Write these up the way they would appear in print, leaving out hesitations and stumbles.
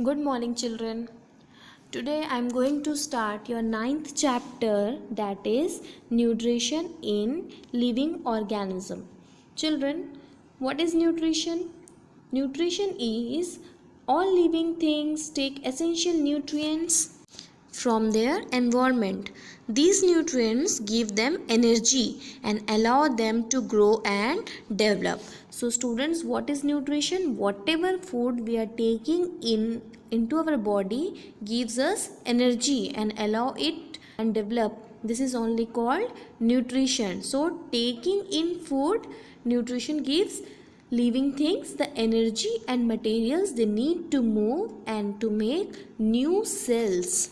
Good morning, children. Today I am going to start your ninth chapter, that is nutrition in living organism. Children, what is nutrition? Nutrition is all living things take essential nutrients from their environment. These nutrients give them energy and allow them to grow and develop. So students, what is nutrition? Whatever food we are taking into our body gives us energy and allow it and develop. This is only called nutrition. So taking in food, nutrition gives living things the energy and materials they need to move and to make new cells,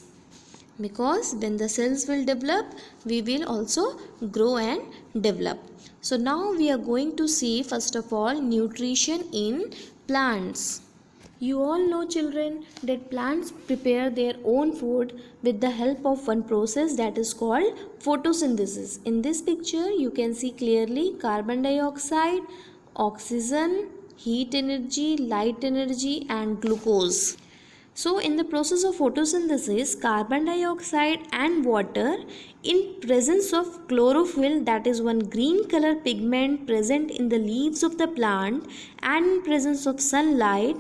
because when the cells will develop, we will also grow and develop. So now we are going to see first of all nutrition in plants. You all know, children, that plants prepare their own food with the help of one process that is called photosynthesis. In this picture you can see clearly carbon dioxide, oxygen, heat energy, light energy and glucose. So in the process of photosynthesis, carbon dioxide and water in presence of chlorophyll, that is one green color pigment present in the leaves of the plant, and in presence of sunlight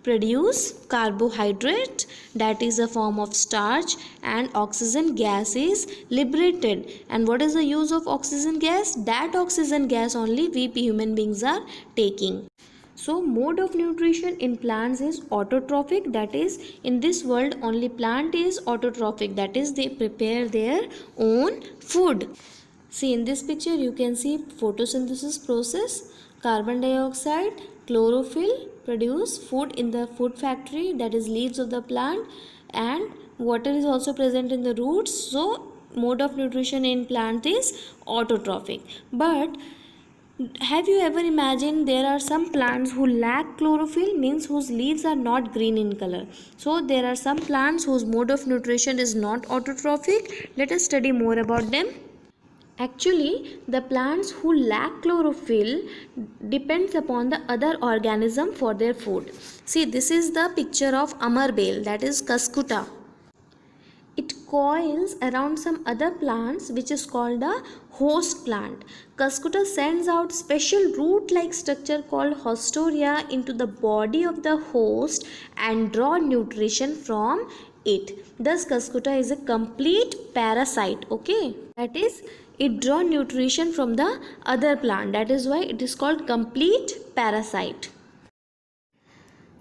produce carbohydrate, that is a form of starch, and oxygen gas is liberated. And what is the use of oxygen gas? That oxygen gas only we human beings are taking. So mode of nutrition in plants is autotrophic, that is in this world only plant is autotrophic, that is they prepare their own food. See in this picture you can see photosynthesis process, carbon dioxide, chlorophyll produce food in the food factory, that is leaves of the plant, and water is also present in the roots. So mode of nutrition in plant is autotrophic. But have you ever imagined there are some plants who lack chlorophyll, means whose leaves are not green in color. So there are some plants whose mode of nutrition is not autotrophic. Let us study more about them. Actually, the plants who lack chlorophyll depends upon the other organism for their food. See, this is the picture of Amar bale, that is Cuscuta. It coils around some other plants which is called a host plant. Cuscuta sends out special root-like structure called haustoria into the body of the host and draw nutrition from it. Thus Cuscuta is a complete parasite. Okay, that is it draw nutrition from the other plant. That is why it is called complete parasite.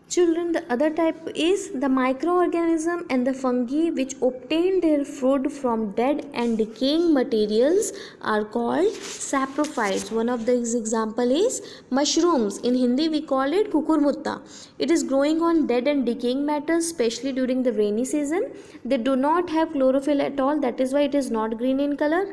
Children, the other type is the microorganism and the fungi which obtain their food from dead and decaying materials are called saprophytes. One of the example is mushrooms. In Hindi we call it kukurmutta. It is growing on dead and decaying matter, especially during the rainy season. They do not have chlorophyll at all, that is why it is not green in color.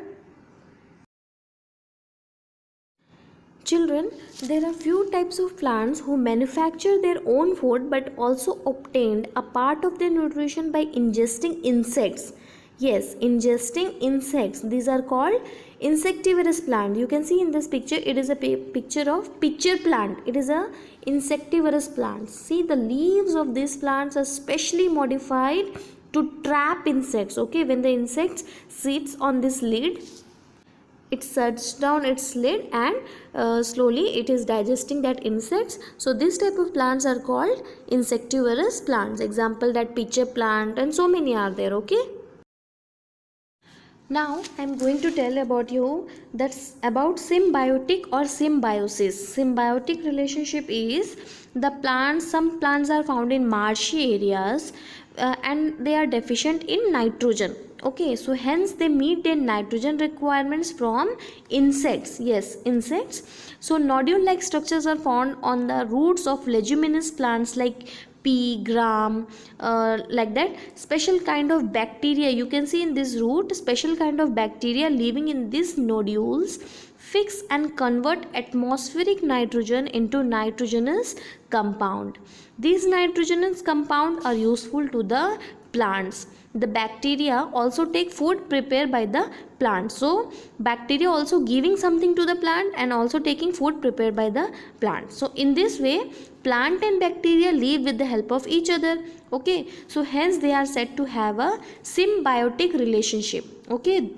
Children, there are few types of plants who manufacture their own food but also obtained a part of their nutrition by ingesting insects. Yes, ingesting insects. These are called insectivorous plant. You can see in this picture, it is a picture of pitcher plant. It is a insectivorous plant. See, the leaves of these plants are specially modified to trap insects. Okay, when the insects sits on this lid, it shuts down its lid and slowly it is digesting that insects. So this type of plants are called insectivorous plants. Example, that pitcher plant, and so many are there. Okay, now I am going to tell about you that's about symbiotic or symbiosis. Symbiotic relationship is the plants, some plants are found in marshy areas and they are deficient in nitrogen. Okay, so hence they meet their nitrogen requirements from insects. Yes, insects. So nodule like structures are found on the roots of leguminous plants like pea, gram, like that. Special kind of bacteria, you can see in this root, special kind of bacteria living in these nodules fix and convert atmospheric nitrogen into nitrogenous compound. These nitrogenous compounds are useful to the plants. The bacteria also take food prepared by the plant. So bacteria also giving something to the plant and also taking food prepared by the plant. So in this way, plant and bacteria live with the help of each other. Okay, so hence they are said to have a symbiotic relationship. Okay,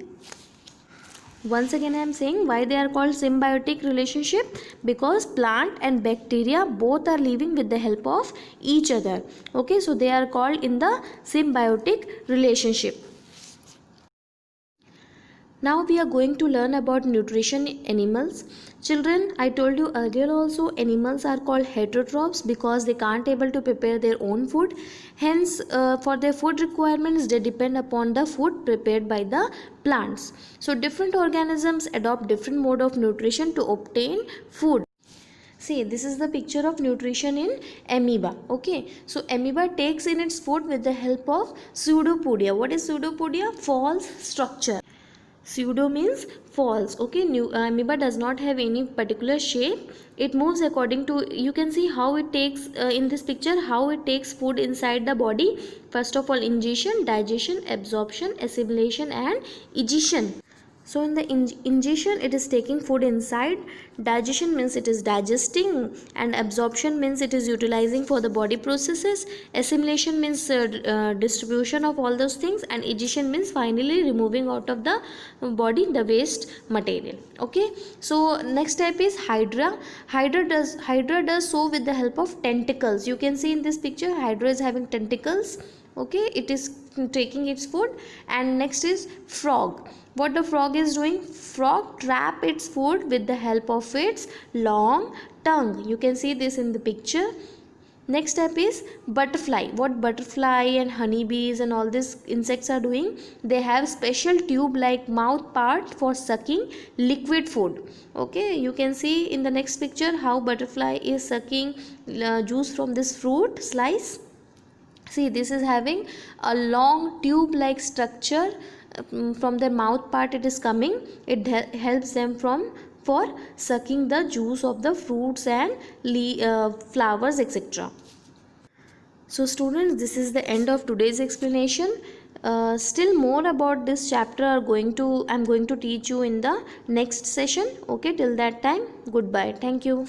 once again I am saying why they are called symbiotic relationship, because plant and bacteria both are living with the help of each other. Okay, so they are called in the symbiotic relationship. Now we are going to learn about nutrition in animals. Children, I told you earlier also, animals are called heterotrophs because they can't able to prepare their own food. Hence, for their food requirements, they depend upon the food prepared by the plants. So different organisms adopt different mode of nutrition to obtain food. See, this is the picture of nutrition in amoeba. Okay, so amoeba takes in its food with the help of pseudopodia. What is pseudopodia? False structure. Pseudo means false. Okay, amoeba does not have any particular shape. It moves according to, you can see how it takes in this picture, how it takes food inside the body. First of all, ingestion, digestion, absorption, assimilation and egestion. So in the ingestion, it is taking food inside. Digestion means it is digesting, and absorption means it is utilizing for the body processes. Assimilation means distribution of all those things, and egestion means finally removing out of the body the waste material. Okay, so next step is hydra. Hydra does so with the help of tentacles. You can see in this picture, hydra is having tentacles. Okay, it is taking its food. And next is frog. What the frog is doing? Frog trap its food with the help of its long tongue. You can see this in the picture. Next step is butterfly. What butterfly and honeybees and all these insects are doing? They have special tube like mouth part for sucking liquid food. Okay, you can see in the next picture how butterfly is sucking juice from this fruit slice. See, this is having a long tube like structure. From their mouth part it is coming. It helps them for sucking the juice of the fruits and flowers, etc. So students, this is the end of today's explanation. Still more about this chapter I'm going to teach you in the next session. Okay, till that time, goodbye. Thank you.